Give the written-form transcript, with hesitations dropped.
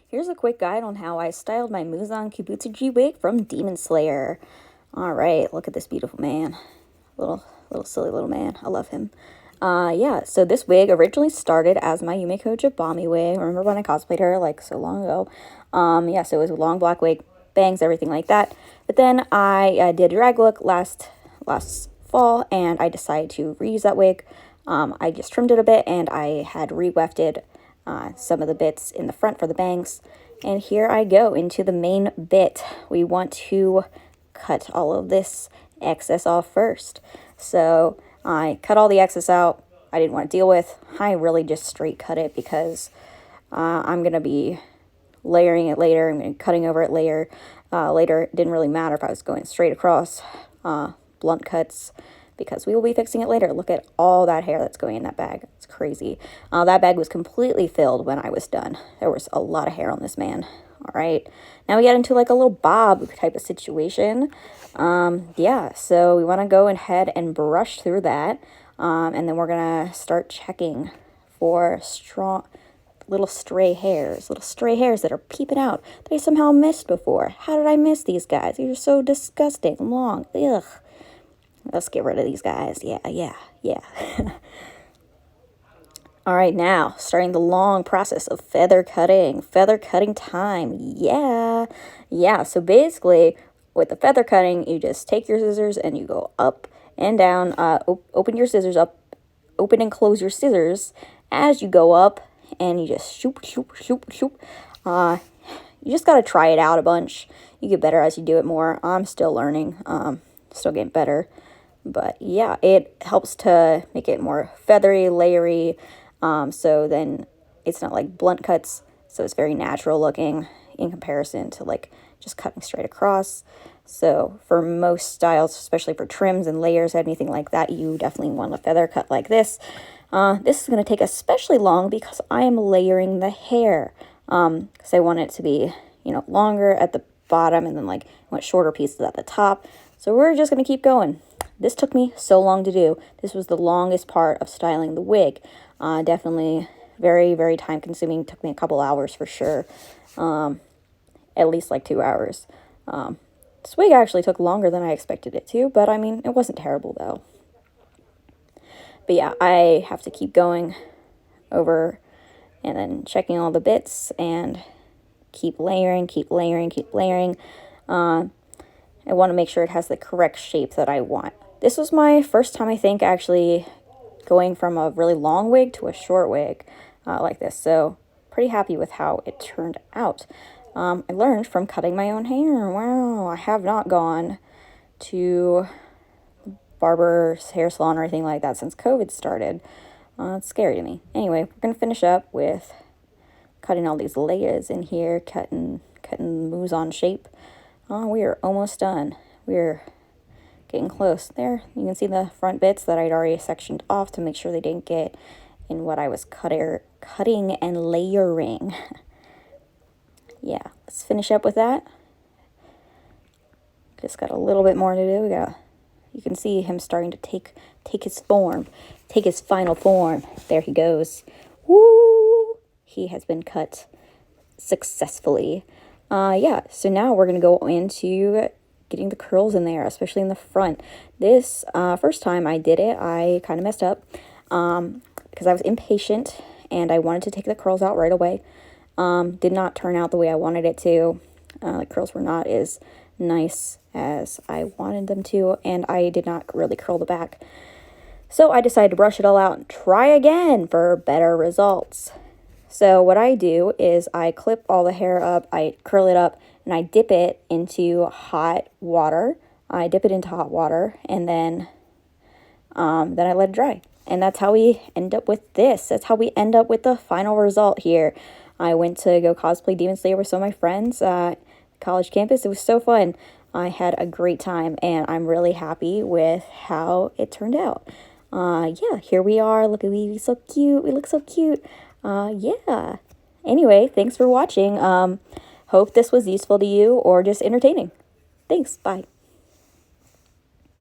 here's a quick guide on how I styled my Muzan Kibutsuji wig from Demon Slayer. Alright, look at this beautiful man. Little silly little man. I love him. Yeah, so this wig originally started as my Yumiko Jabami wig. Remember when I cosplayed her, like, so long ago? Yeah, so it was a long black wig, bangs, everything like that. But then I did a drag look last fall, and I decided to reuse that wig. I just trimmed it a bit, and I had re-wefted some of the bits in the front for the bangs. And here I go into the main bit. We want to cut all of this excess off first. So I cut all the excess out. I didn't want to deal with. I really just straight cut it because I'm going to be layering it later. I'm going to be cutting over it later. It didn't really matter if I was going straight across, blunt cuts, because we will be fixing it later. Look at all that hair that's going in that bag. It's crazy. That bag was completely filled when I was done. There was a lot of hair on this man. All right. Now we get into like a little bob type of situation. Yeah, so we want to go ahead and brush through that. And then we're going to start checking for strong little stray hairs that are peeping out that I somehow missed before. How did I miss these guys? These are so disgusting, long. Ugh. Let's get rid of these guys. Yeah. All right, now, starting the long process of feather cutting. Feather cutting time. Yeah, so basically, with the feather cutting, you just take your scissors and you go up and down. Open your scissors up. Open and close your scissors as you go up. And you just shoop. You just got to try it out a bunch. You get better as you do it more. I'm still learning. Still getting better. But yeah, it helps to make it more feathery, layery. So then it's not like blunt cuts. So it's very natural looking in comparison to like just cutting straight across. So for most styles, especially for trims and layers, anything like that, you definitely want a feather cut like this. This is going to take especially long because I am layering the hair. Because I want it to be, longer at the bottom and then like I want shorter pieces at the top. So we're just going to keep going. This took me so long to do. This was the longest part of styling the wig. Definitely very, very time consuming. Took me a couple hours for sure. At least like 2 hours. This wig actually took longer than I expected it to, but I mean, it wasn't terrible though. But yeah, I have to keep going over and then checking all the bits and keep layering. I want to make sure it has the correct shape that I want. This was my first time, I think, actually going from a really long wig to a short wig like this. So pretty happy with how it turned out. I learned from cutting my own hair. Wow, I have not gone to barber's hair salon or anything like that since COVID started. It's scary to me. Anyway, we're going to finish up with cutting all these layers in here, cutting Muzan shape. We are almost done. We're getting close. There, you can see the front bits that I'd already sectioned off to make sure they didn't get in what I was cutting and layering. Yeah, let's finish up with that. Just got a little bit more to do. You can see him starting to take his form, take his final form. There he goes. Woo! He has been cut successfully. Yeah, so now we're going to go into getting the curls in there, especially in the front. This first time I did it, I kind of messed up because I was impatient and I wanted to take the curls out right away. Did not turn out the way I wanted it to. The curls were not as nice as I wanted them to, and I did not really curl the back. So I decided to brush it all out and try again for better results. So what I do is I clip all the hair up, I curl it up, and I dip it into hot water. And then I let it dry. And that's how we end up with this. That's how we end up with the final result here. I went to go cosplay Demon Slayer with some of my friends at college campus. It was so fun. I had a great time, and I'm really happy with how it turned out. Yeah, here we are. Look at me, so cute. We look so cute. Yeah. Anyway, thanks for watching. Hope this was useful to you or just entertaining. Thanks. Bye.